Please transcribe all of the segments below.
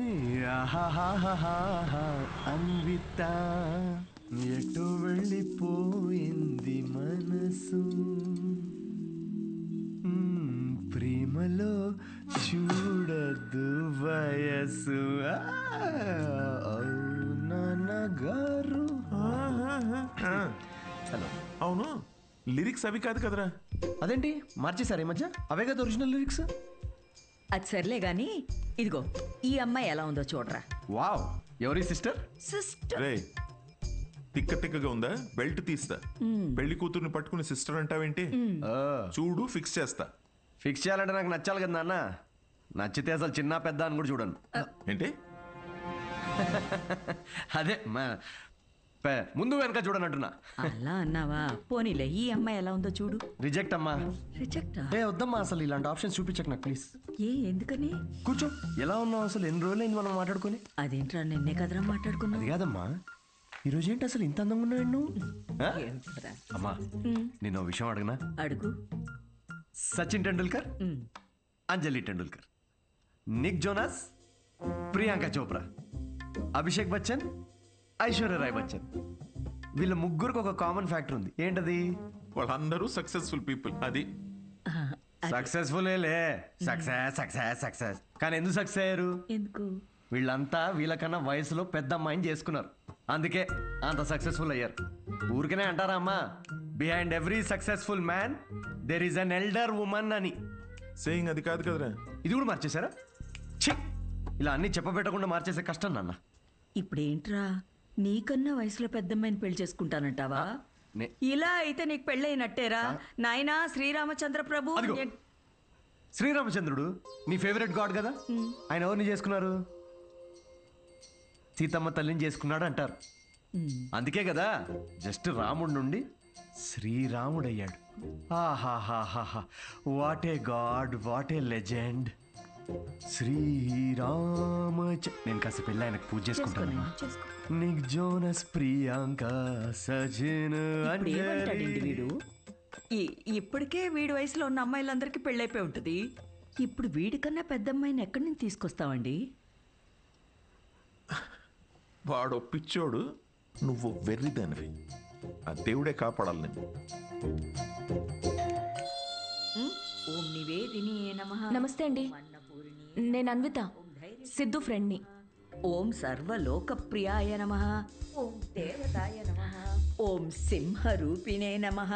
ఆహాహాహాహా అన్విత ఎటు వెళ్ళిపోయింది మనసు ప్రేమలో చూడదు వయసు నాన్నగారు. హలో. అవును, లిరిక్స్ అవి కాదు కదరా. అదేంటి మార్చేశారు ఈ మధ్య? అవే కదా ఒరిజినల్ లిరిక్స్. అది సర్లే గాని ఇదిగో ఈ అమ్మాయి ఎలా ఉందో చూడరా. వావ్, ఎవరి సిస్టర్? సిస్టర్. రే, తిక్కగా ఉందా? బెల్ట్ తీస్తా. పెళ్లి కూతుర్ని పట్టుకుని సిస్టర్ అంటావేంటి? చూడు, ఫిక్స్ చేస్తా. ఫిక్స్ చేయాలంటే నాకు నచ్చాలి కదా నాన్న. నచ్చితే అసలు చిన్న పెద్ద అని కూడా చూడను. ఏంటి? అదే ముందు వెనక చూడనంటున్నా. అలా అన్నావా? పోనీలే, ఈ అమ్మాయి ఎలా ఉందో చూడు. రిజెక్ట్ అమ్మా. రిజెక్టా? వద్దమ్మా, అసలు ఇలాంటి ఆప్షన్స్ చూపించక నాకు ప్లీజ్. ఎందుకని? కూర్చో. ఎలా ఉన్నావు అసలు? ఎన్ని రోజులైంది మనం మాట్లాడుకుని? అదేంట్రా, నిన్నే కదరా మాట్లాడుకున్నా. అది కాదమ్మా, ఈరోజు ఏంటి అసలు ఇంత అందంగా ఉన్నావు నువ్వు? అమ్మా, నేను ఓ విషయం అడగనా? అడుగు. సచిన్ టెండూల్కర్, అంజలి టెండూల్కర్, నిక్ జోనాస్, ప్రియాంక చోప్రా, అభిషేక్ బచ్చన్, ఐశ్వర్య రాయ్ బచ్చన్, వీళ్ళ ముగ్గురికి ఒక కామన్ ఫ్యాక్టర్ ఉంది. ఏంటది? వాళ్ళందరూ సక్సెస్ఫుల్ పీపుల్. అది సక్సెస్ఫుల్. Success success success. కానీ ఎందుకు సక్సెస్ అయ్యారు? ఎందుకు? వీళ్ళంతా వీళ్ళకన్నా వయసులో పెద్ద అమ్మాయిని చేసుకున్నారు, అందుకే అంత సక్సెస్ఫుల్ అయ్యారు. ఊరికనే అంటారా అమ్మా, behind every successful man there is an elder woman అని. సేయింగ్ అది కాదు కదరా. ఇది కూడా మార్చేశారా? ఛీ, ఇలా అన్ని చెప్పబెట్టకుండా మార్చేసే కష్టం నాన్న. ఇప్పుడేంట్రా, నీకన్నా వయసులో పెద్దమ్మాయిని పెళ్లి చేసుకుంటానంటావా? ఇలా అయితే నీకు పెళ్ళైనట్టేరా నాయనా. శ్రీరామచంద్ర ప్రభు. శ్రీరామచంద్రుడు నీ ఫేవరెట్ గాడ్ కదా, ఆయన ఎవరిని చేసుకున్నారు? సీతమ్మ తల్లిని చేసుకున్నాడు అంటారు. అందుకే కదా జస్ట్ రాముడి నుండి శ్రీరాముడయ్యాడు. ఆహాహాహా, what a god, what a legend. Srirama. నేను కాస్త పెళ్ళి ఆయనకు పూజ చేసుకుంటాను. నిక్ జోనస్, ప్రియాంక, సజిన్, వీడు ఇప్పటికే వీడి వయసులో ఉన్న అమ్మాయిలందరికీ పెళ్ళైపోయి ఉంటుంది. ఇప్పుడు వీడికన్నా పెద్ద అమ్మాయిని ఎక్కడి నుంచి తీసుకొస్తావండి? వాడు పిచ్చోడు, నువ్వు వెర్రిదానివి. ఆ దేవుడే కాపాడాలి నేను. ఓం నివేదిని నమః. నమస్తే అండి, నేను అన్విత, సిద్ధు ఫ్రెండ్ని. ఓం సర్వలోకప్రియాయ నమః. ఓం దేవతాయ నమః. ఓం సింహరూపిణే నమః.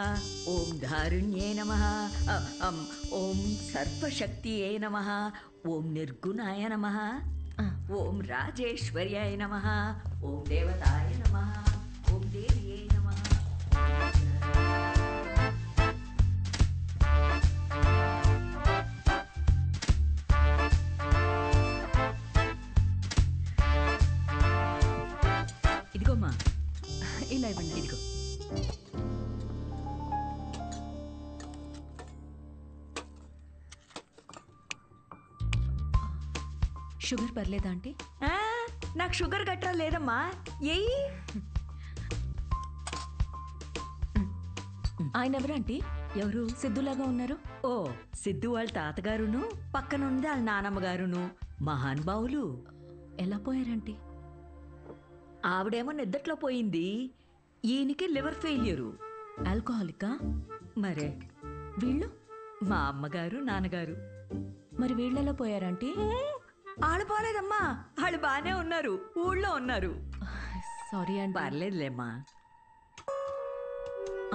ఓం ధారుణ్యే నమః. ఓం సర్వశక్తియే నమః. ఓం నిర్గుణాయ నమః. ఓం రాజేశ్వర్యాయ నమః. ఓం దేవతాయ నమః. ఓం దేవ్యే నమః. ఇదిగోమ్మా, ఇలా ఇవ్వండి. ఇదిగో. షుగర్ పర్లేదా ఆంటీ? నాకు షుగర్ గట్రా లేదమ్మా. ఏయ్, ఆయన ఎవరు ఆంటీ? ఎవరు? సిద్ధులాగా ఉన్నారు. ఓ, సిద్ధు వాళ్ళ తాతగారును, పక్కనుంది వాళ్ళ నానమ్మగారును, మహానుభావులు. ఎలా పోయారంటీ? ఆవిడేమో నిద్దట్లో పోయింది, ఈయనకి లివర్ ఫెయిల్యూరు. ఆల్కహాలికా? మరే వీళ్ళు? మా అమ్మగారు, నాన్నగారు. మరి వీళ్ళెలా పోయారంటీ? వాళ్ళు పోలేదమ్మా, వాళ్ళు బాగానే ఉన్నారు, ఊళ్ళో ఉన్నారు. సారీ అండి. పర్లేదులేమ్మా.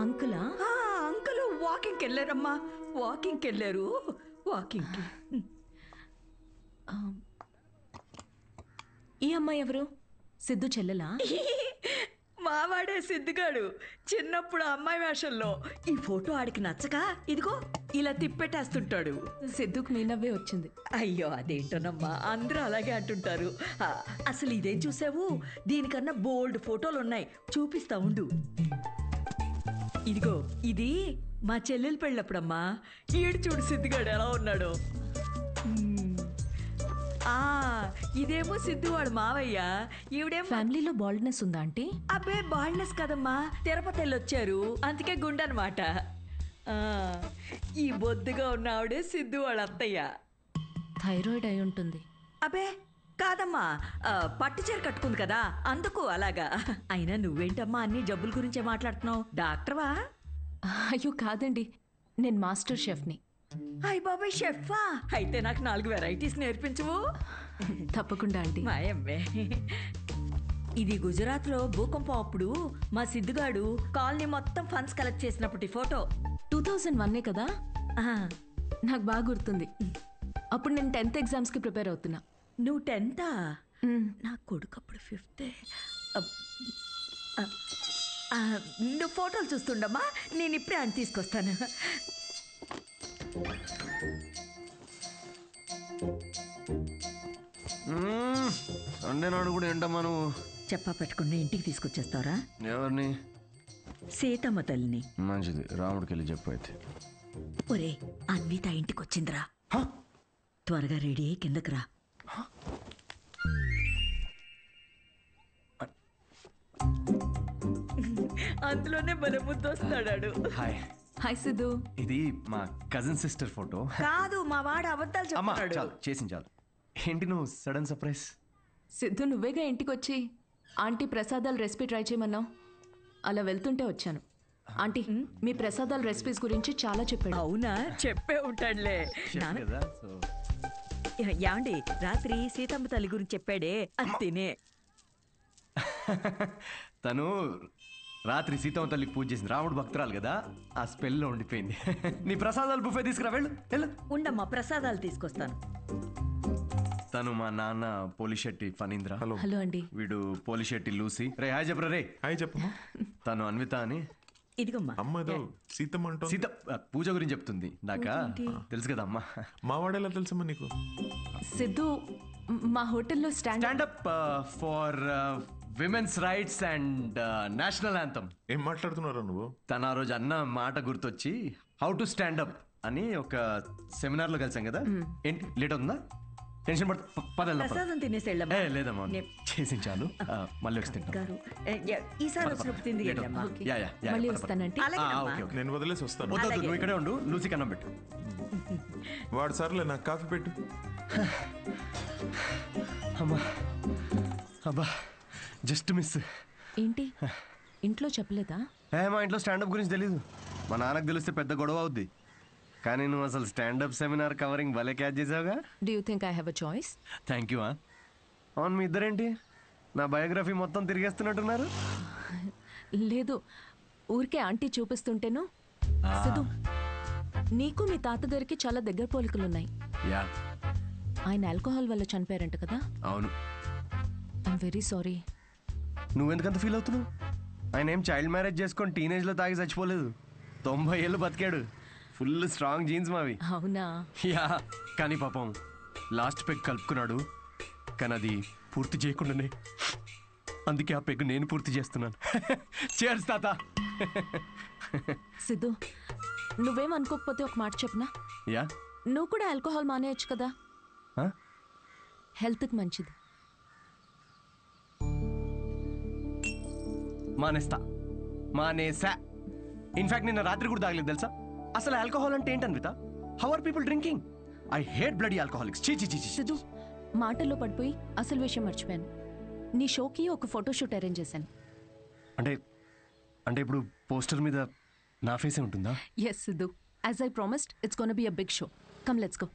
అంకులా? అంకుల్ వాకింగ్కి వెళ్ళారమ్మా, వాకింగ్కి వెళ్ళారు. వాకింగ్కి. ఈ అమ్మాయి ఎవరు? సిద్ధు చెల్లెలా? మావాడే సిద్ధుగాడు, చిన్నప్పుడు అమ్మాయి వేషంలో. ఈ ఫోటో ఆడికి నచ్చక ఇదిగో ఇలా తిప్పెట్టేస్తుంటాడు. సిద్ధుకు మీ నవ్వే వచ్చింది. అయ్యో, అదేంటోనమ్మా, అందరూ అలాగే అంటుంటారు. అసలు ఇదేం చూసావు? దీనికన్నా బోల్డ్ ఫోటోలు ఉన్నాయి, చూపిస్తా ఉండు. ఇదిగో, ఇది మా చెల్లెలు పెళ్ళప్పుడమ్మా. ఈడు చూడు సిద్ధుగాడు ఎలా ఉన్నాడో. ఇదేమో సిద్ధు వాడు మావయ్య. ఈవిడేమో. ఫ్యామిలీలో బాల్డ్నెస్ ఉందా ఆంటీ? అబ్బే, బాల్డ్నెస్ కదమ్మా, తిరుపతి వెళ్ళొచ్చారు, అందుకే గుండెనమాట. ఈ బొద్దుగా ఉన్న ఆవిడే సిద్ధు వాళ్ళ అత్తయ్య. థైరాయిడ్ అయి ఉంటుంది. అబ్బే కాదమ్మా పట్టు చీర కట్టుకుంది కదా అందుకు అలాగా. అయినా నువ్వేంటమ్మా అన్ని జబ్బుల గురించే మాట్లాడుతున్నావు? డాక్టర్వా? అయ్యో కాదండి, నేను మాస్టర్ షెఫ్ని. అయ్ బాబాయ్ షెఫా, అయితే నాకు 4 వెరైటీస్ నేర్పించవు? తప్పకుండా ఆంటీ. మాయమ్మే. ఇది గుజరాత్లో భూకంపం అప్పుడు మా సిద్ధుగాడు కాలనీ మొత్తం ఫండ్స్ కలెక్ట్ చేసినప్పటి ఫోటో. 2001 కదా, ఆ, నాకు బాగా గుర్తుంది. అప్పుడు నేను 10th ఎగ్జామ్స్కి ప్రిపేర్ అవుతున్నా. నువ్వు 10th? మ్, నా కొడుకు అప్పుడు 5th. నువ్వు ఫోటోలు చూస్తుండమ్మా, నేను ఇప్పుడే అని తీసుకొస్తాను. సండే నాడు కూడా ఏంటమ్మా నువ్వు? చెప్పా పెట్టకుండా ఇంటికి తీసుకొచ్చేస్తారా? ఎవరిని? సీతమ్మ తల్లిని. మంచిది, రాముడికి వెళ్ళి చెప్పు అయితే. ఒరే, అన్విత ఇంటికి వచ్చిందిరా. త్వరగా రెడీ అయ్యి కిందకి రా. అందులోనే బలముద్దు వస్తాడాడు. హాయ్. హాయ్ సిద్ధు. ఇది మా కజిన్ సిస్టర్ ఫోటో. కాదు, మా వాడు అబద్ధాలు అమ్మా చెప్తాడు. చాలు, చేసింది చాలు. ఏంటి నువ్వు సడన్ సర్ప్రైజ్? సిద్ధు, నువ్వేగా ఇంటికి వచ్చి ఆంటీ ప్రసాదాల రెసిపీ ట్రై చేయమన్నావు. అలా వెళ్తుంటే వచ్చాను. ఆంటీ, మీ ప్రసాదాల రెసిపీస్ గురించి చాలా చెప్పాడు. అవునా? చెప్పే ఉంటాడులే. నాన్న, కదా సో యాండి రాత్రి సీతమ్మ తల్లి గురించి చెప్పాడే, అది తినే. తను రాత్రి సీతమ్మ తల్లికి పూజ చేసింది. రాముడు భక్తురాలు కదా, ఆ స్పెల్లో ఉండిపోయింది. నీ ప్రసాదాలు బుఫే తీసుకురా, వెళ్ళు వెళ్ళు. ఉండమ్మా, ప్రసాదాలు తీసుకొస్తాను. తను మా నాన్న పోలిశెట్టి ఫణీంద్ర. హలో. హలో అండి. వీడు పోలిశెట్టి లూసి. రే హాయ్ చెప్పరా రే. హాయ్ చెప్పమ్మా. తను అన్విత అని. ఇదిగమ్మా. అమ్మ ఏదో సీతమ్మ అంటో. సీత పూజ గురించి చెప్తుంది. నాకా తెలుసు కదా అమ్మా. మా వాడేలా తెలుసమ్మా నీకు? సిద్ధు, మా హోటల్లో stand up for women's rights and national anthem. ఏం మాట్లాడుతున్నారా నువ్వు? తను ఆ రోజు అన్న మాట గుర్తొచ్చి హౌ టు స్టాండప్ అని ఒక సెమినార్ లో కలిసాం కదా. ఏంటి లేట్ అవుతుందా? టెన్షన్ పడతా. ప్రసాదం తినేసి వెళ్ళమ్మా. లేదమ్మా, చేసి చాలు. మళ్ళీ వచ్చి తింటాం. గారు, ఈసారి వచ్చినప్పుడు తింది వెళ్ళమ్మా. యా, యా, యా, మళ్ళీ పద, పద. వస్తానంటే. అలాగేనమ్మా. Okay, okay. నేను వదిలేసి వస్తాను. వద్దు, వద్దు, నువ్వు ఇక్కడే ఉండు. లూసి కన్నం పెట్టు. వాడు సర్లే, నాకు కాఫీ పెట్టు. అమ్మా, అబ్బా, జస్ట్ మిస్. ఏంటి, ఇంట్లో చెప్పలేదా? మా ఇంట్లో స్టాండప్ గురించి తెలీదు. మా నాన్నకు తెలిస్తే పెద్ద గొడవ అవుద్ది. కానీ నువ్వు అసలు స్టాండప్ సెమినార్ కవరింగ్ భలే క్యాచ్ చేసావుగా. Do you think I have a choice? Thank you. అవును, మీ ఇద్దరేంటి నా బయోగ్రఫీ మొత్తం తిరిగేస్తున్నట్టున్నారు? లేదు, ఊరికే ఆంటీ చూపిస్తుంటేను. సిద్ధు, నీకు మీ తాతగారికి చాలా దగ్గర పోలికలున్నాయి. యా, ఆయన ఆల్కహాల్ వల్ల చనిపోయారంట కదా. అవును. I'm very sorry. నువ్వెందుకంత ఫీల్ అవుతున్నావు? ఆయన ఏం చైల్డ్ మ్యారేజ్ చేసుకొని టీనేజ్లో తాగి చచ్చిపోలేదు. 90 ఏళ్ళు బతికాడు. ఫుల్ స్ట్రాంగ్ జీన్స్ మావి. అవునా? యా, కానీ పాపం లాస్ట్ పెగ్ కలుపుకున్నాడు. కానీ అది పూర్తి చేయకుండానే, అందుకే ఆ పెగ్ నేను పూర్తి చేస్తున్నాను. చేర్స్ తాత. సిద్ధు, నువ్వేం అనుకోకపోతే ఒక మాట చెప్పనా? యా. నువ్వు కూడా ఆల్కహాల్ మానేయచ్చు కదా, హెల్త్కి మంచిది. మానేసా. ఇన్ఫాక్ట్ నిన్న రాత్రి కూడా తాగలేదు తెలుసా. అసలు ఆల్కహాల్ అంటే ఏంటన్విత? How are people drinking? I hate bloody alcoholics. చీ చీ చీ. సిద్ధు, మాటల్లో పడిపోయి అసలు విషయం మర్చిపోయాను. నీ షోకి ఒక ఫోటోషూట్ అరేంజ్ చేశాను. అంటే అంటే ఇప్పుడు పోస్టర్ మీద నా ఫేసే ఉంటుందా? Yes Siddhu, as I promised, it's gonna be a big show. Come let's go.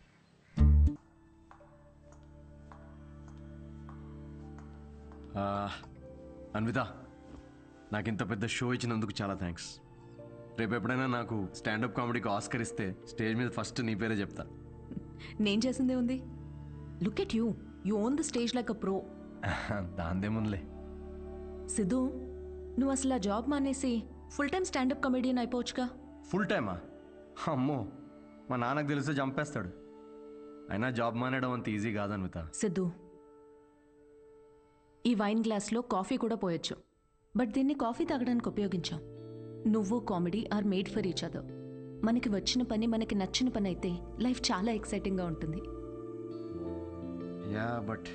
Anvitha, నాకు ఇంత పెద్ద షో ఇచ్చినందుకు చాలా థ్యాంక్స్. రేపు ఎప్పుడైనా నాకు స్టాండప్ కామెడీకి ఆస్కర్ ఇస్తే స్టేజ్ మీద ఫస్ట్ నీ పేరే చెప్తా. నేను చేసిందే ఉంది. Look at you, you own the stage like a pro. దాందేముందిలే. సిద్ధు, నువ్వు అసలు ఆ జాబ్ మానేసి ఫుల్ టైం స్టాండప్ కమెడియన్ అయిపోవచ్చుగా. ఫుల్ టైమా? అమ్మో, మా నాన్నకు తెలిస్తే చంపేస్తాడు. అయినా జాబ్ మానేయడం అంత ఈజీ కాదన్విత. సిద్ధు, ఈ వైన్ గ్లాస్లో కాఫీ కూడా పోయొచ్చు, బట్ దీన్ని కాఫీ తాగడానికి ఉపయోగించాం. నువ్వు comedy are made for each other. మనకి వచ్చిన పని మనకి నచ్చిన పని అయితే లైఫ్ చాలా ఎక్సైటింగ్గా ఉంటుంది. Yeah, but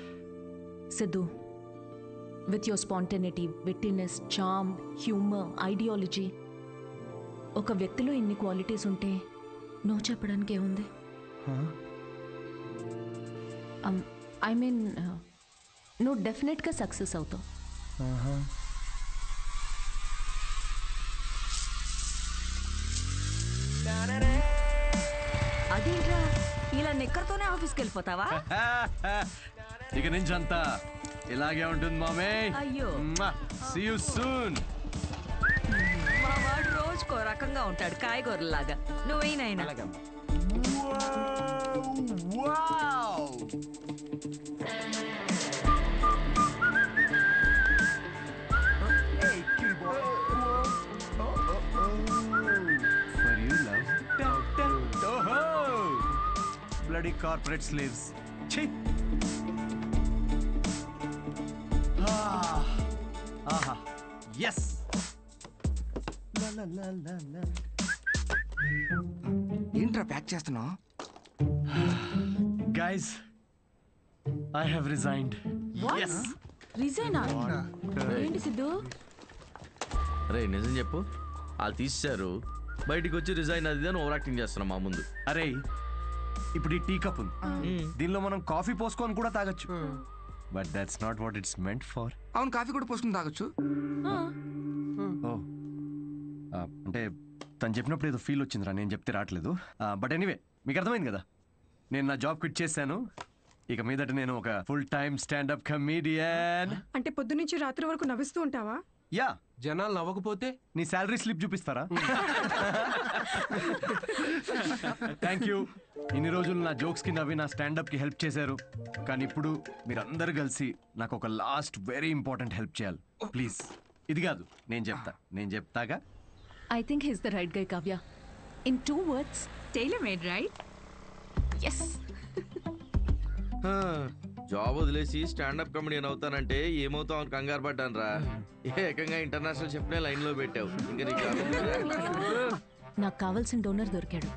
Siddhu, with your spontaneity, wittiness, charm, humour, ideology, ఒక వ్యక్తిలో ఇన్ని క్వాలిటీస్ ఉంటే నో చెప్పడానికి ఏముంది? ఐ మీన్ నువ్వు డెఫినెట్గా సక్సెస్ అవుతావు. అదేంట్రా ఇలా నిక్కర్తోనే ఆఫీస్కి వెళ్ళిపోతావా? ఇక నుంచి అంతా ఇలాగే ఉంటుంది మామే. అయ్యో. See you soon. మా వాడు రోజుకో రకంగా ఉంటాడు, కాయగూరలాగా. నువ్వేనైనా For you, love. Oh, bloody corporate slaves. Chhi. Aha. Yes. La la la la la. ఏంట్రా ప్యాక్ చేస్తున్నావు? Guys, I have resigned. Yes. రిజైనా? ఏంటి సిద్ధు? రే నిజం చెప్పు, వాళ్ళు తీసేశారు, బయటికి వచ్చి రిజైన్ అది అని ఓవర్ యాక్టింగ్ చేస్తున్నాం మా ముందు. అరే ఇప్పుడు ఈ టీ కప్ ఉంది, దీనిలో మనం కాఫీ పోసుకొని కూడా తాగొచ్చు. But that's not what it's meant for. అవును, కాఫీ కూడా పోసుకుని తాగొచ్చు. ఓ అంటే తను చెప్పినప్పుడు ఏదో ఫీల్ వచ్చిందిరా, నేను చెప్తే రావట్లేదు. బట్ ఎనీవే మీకు అర్థమైంది కదా, నేను నా జాబ్ క్విట్ చేశాను. ఇక మీదట నేను ఒక ఫుల్ టైమ్ స్టాండప్ కమీడియన్. అంటే పొద్దు నుంచి రాత్రి వరకు నవ్విస్తూ ఉంటావా? యా. జనాలు నవ్వకపోతే నీ శాలరీ స్లిప్ చూపిస్తారా? Thank you. ఇన్ని రోజులు నా జోక్స్ కి నవ్వి నా స్టాండప్ కి హెల్ప్ చేశారు, కానీ ఇప్పుడు మీరందరూ కలిసి నాకు ఒక లాస్ట్ వెరీ ఇంపార్టెంట్ హెల్ప్ చేయాలి ప్లీజ్. ఇది కాదు, నేను చెప్తాగా. I think he's the right guy Kavya. In 2 words, tailor made right? Yes. Job వదిలేసి స్టాండప్ కమెడియన్ అవుతానంటే ఏమవుతావు అని కంగారు పడ్డాను రా. ఏకంగా ఇంటర్నేషనల్ చెప్పిన లైన్ లో పెట్టావు. ఇంకా నీకు నాకు కావాల్సిన డోనర్ దొరికాడు.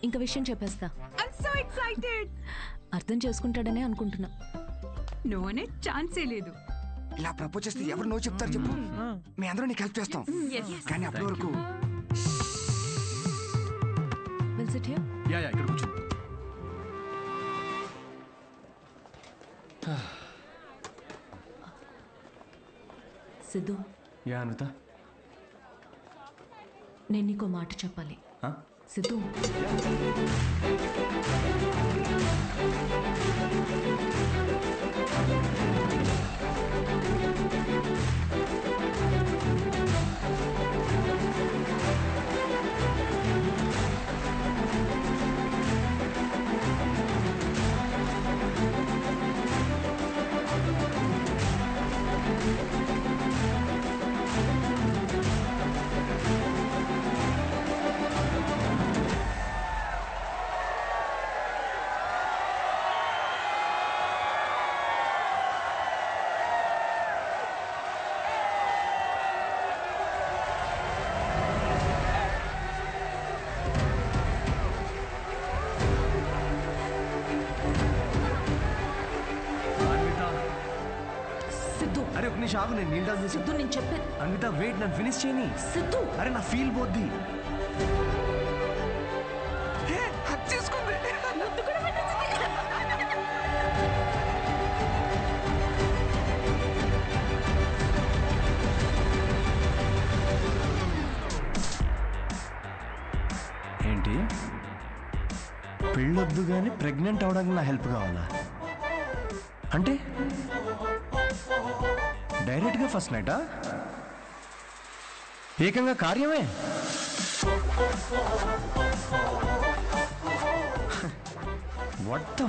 ఇంకా విషయం చెప్పేస్తా. I'm so excited. అర్థం చేసుకుంటాడనే అనుకుంటున్నా. నో అనే ఛాన్సే లేదు. ఇలా ప్రపోజ్ చేస్తే ఎవరు నో చెప్తారు చెప్పు? మీ అందరూ నీకు హెల్ప్ చేస్తాం, కానీ అప్పటి వరకు విల్ సిట్ హియర్. యా ఇక్కడ కూర్చో. సిద్ధు, యా అనిత. నేను నీకో మాట చెప్పాలి. సిద్ధు, అరే ఒక నిమిషం ఆగు, నేను నీళ్ళు డాన్స్ చేసి. సిద్ధు, నేను చెప్పే. అన్విత వెయిట్, నన్ను ఫినిష్ చేయని. సిద్ధు, అరే నా ఫీల్ పోద్ది. ఏంటి పెళ్ళొద్దు కానీ ప్రెగ్నెంట్ అవడానికి నా హెల్ప్ కావాలా? అంటే డైరెక్ట్గా ఫస్ట్ నైటా? ఏకంగా కార్యమే. What the